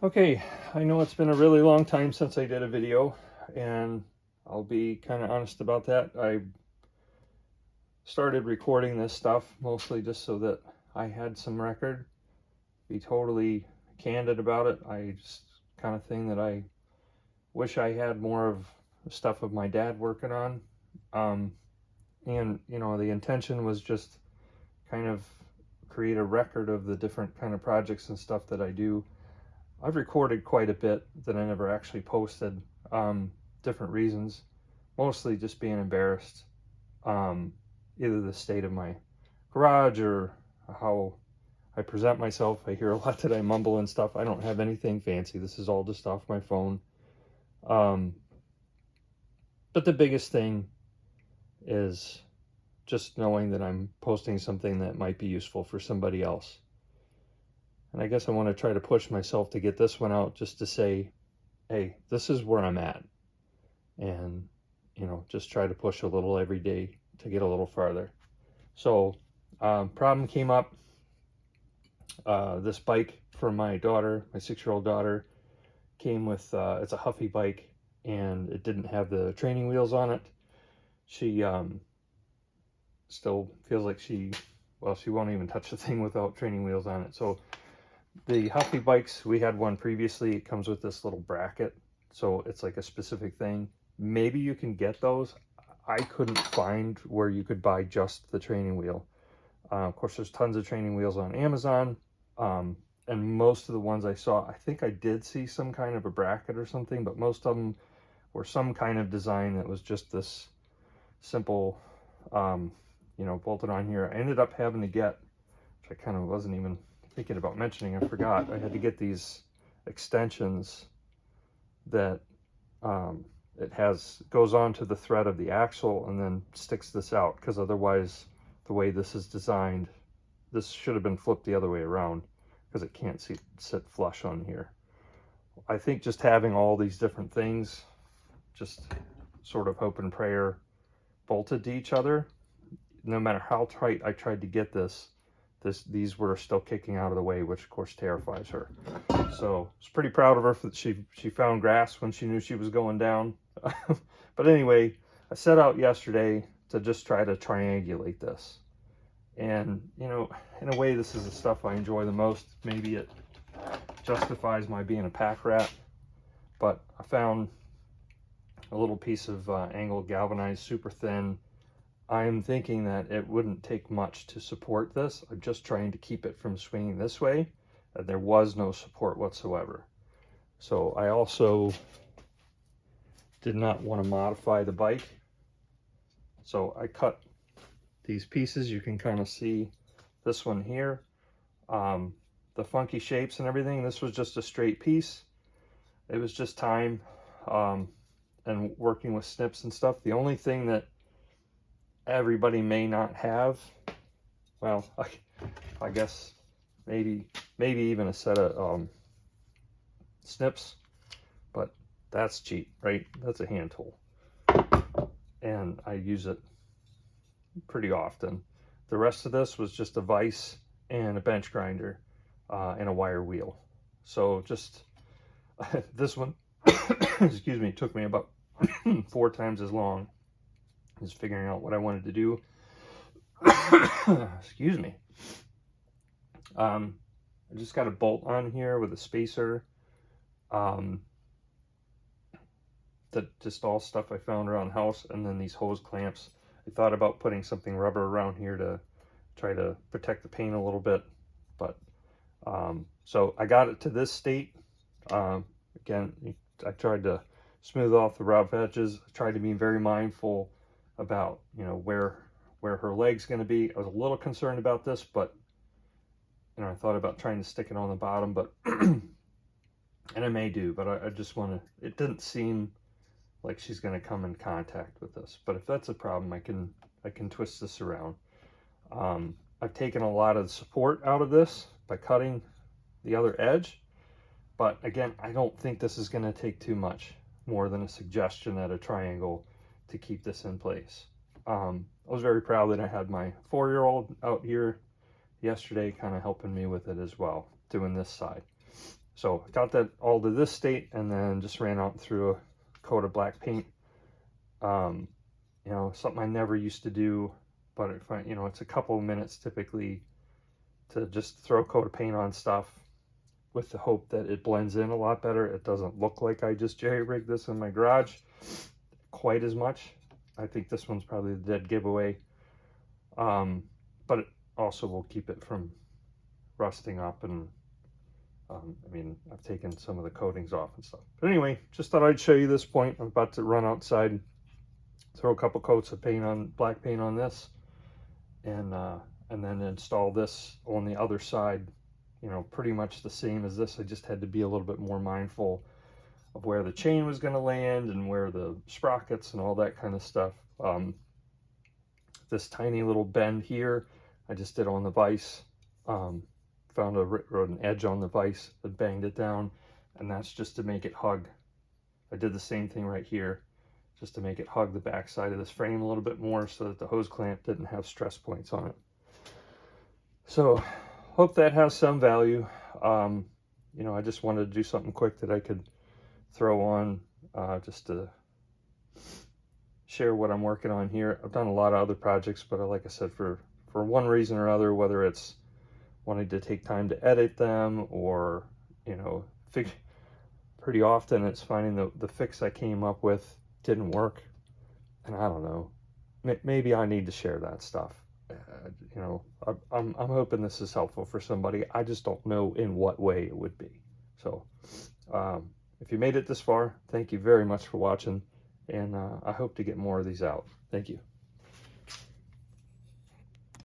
Okay, I know it's been a really long time since I did a video, and I'll be kind of honest about that. I started recording this stuff mostly just so that I had some record. Be totally candid about it. I just kind of thing that I wish I had more of the stuff of my dad working on. Um, and the intention was just kind of create a record of the different kind of projects and stuff that I do. I've recorded quite a bit that I never actually posted. Different reasons, mostly just being embarrassed. Either the state of my garage or how I present myself. I hear a lot that I mumble and stuff. I don't have anything fancy. This is all just off my phone. But the biggest thing is just knowing that I'm posting something that might be useful for somebody else. And I guess I want to try to push myself to get this one out just to say, hey, this is where I'm at. And, just try to push a little every day to get a little farther. So, problem came up. This bike for my daughter, my 6-year-old daughter, came with, it's a Huffy bike, and it didn't have the training wheels on it. She still feels like she won't even touch the thing without training wheels on it. So the Huffy bikes, we had one previously. It comes with this little bracket, so it's like a specific thing. Maybe you can get those. I couldn't find where you could buy just the training wheel. Of course, there's tons of training wheels on Amazon, and most of the ones I saw, I think I did see some kind of a bracket or something, but most of them were some kind of design that was just this simple, bolted on here. I ended up having to get, which I kind of wasn't even thinking about mentioning, I forgot, I had to get these extensions that it goes onto the thread of the axle and then sticks this out, because otherwise the way this is designed, this should have been flipped the other way around because it can't sit flush on here. I think just having all these different things, just sort of hope and prayer bolted to each other, no matter how tight I tried to get these were still kicking out of the way, which of course terrifies her. So I was pretty proud of her that she found grass when she knew she was going down. But anyway, I set out yesterday to just try to triangulate this. And, in a way, this is the stuff I enjoy the most. Maybe it justifies my being a pack rat, but I found a little piece of angled galvanized, super thin. I'm thinking that it wouldn't take much to support this. I'm just trying to keep it from swinging this way. There was no support whatsoever. So I also did not want to modify the bike. So I cut these pieces. You can kind of see this one here. The funky shapes and everything. This was just a straight piece. It was just time and working with snips and stuff. The only thing that everybody may not have, well, I guess maybe even a set of snips, but that's cheap, right? That's a hand tool, and I use it pretty often. The rest of this was just a vise and a bench grinder and a wire wheel. So just this one, excuse me, took me about 4 times as long as figuring out what I wanted to do. Excuse me. I just got a bolt on here with a spacer. That just all stuff I found around the house, and then these hose clamps. I thought about putting something rubber around here to try to protect the paint a little bit, but so I got it to this state. Again, I tried to smooth off the rough edges. I tried to be very mindful about where her leg's going to be. I was a little concerned about this, but I thought about trying to stick it on the bottom, but and I may do, but I just want to, it didn't seem like she's going to come in contact with this. But if that's a problem, I can twist this around. I've taken a lot of the support out of this by cutting the other edge, but again, I don't think this is going to take too much more than a suggestion at a triangle to keep this in place. I was very proud that I had my 4-year-old out here yesterday kind of helping me with it as well, doing this side. So I got that all to this state, and then just ran out through a coat of black paint. You know, something I never used to do, but you know, it's a couple of minutes typically to just throw a coat of paint on stuff with the hope that it blends in a lot better. It doesn't look like I just jerry-rigged this in my garage quite as much. I think this one's probably the dead giveaway. But it also will keep it from rusting up, and I mean, I've taken some of the coatings off and stuff. But anyway, just thought I'd show you this point. I'm about to run outside, throw a couple coats of paint on, black paint on this, and then install this on the other side. You know, pretty much the same as this. I just had to be a little bit more mindful of where the chain was going to land and where the sprockets and all that kind of stuff. This tiny little bend here, I just did on the vise. Found an edge on the vise, and banged it down, and that's just to make it hug. I did the same thing right here, just to make it hug the back side of this frame a little bit more, so that the hose clamp didn't have stress points on it. So, hope that has some value. You know, I just wanted to do something quick that I could throw on, just to share what I'm working on here. I've done a lot of other projects, but like I said, for one reason or other, whether it's wanting to take time to edit them, or, you know, pretty often it's finding the fix I came up with didn't work, and I don't know, maybe I need to share that stuff. You know, I'm hoping this is helpful for somebody. I just don't know in what way it would be. So if you made it this far, thank you very much for watching, and I hope to get more of these out. Thank you.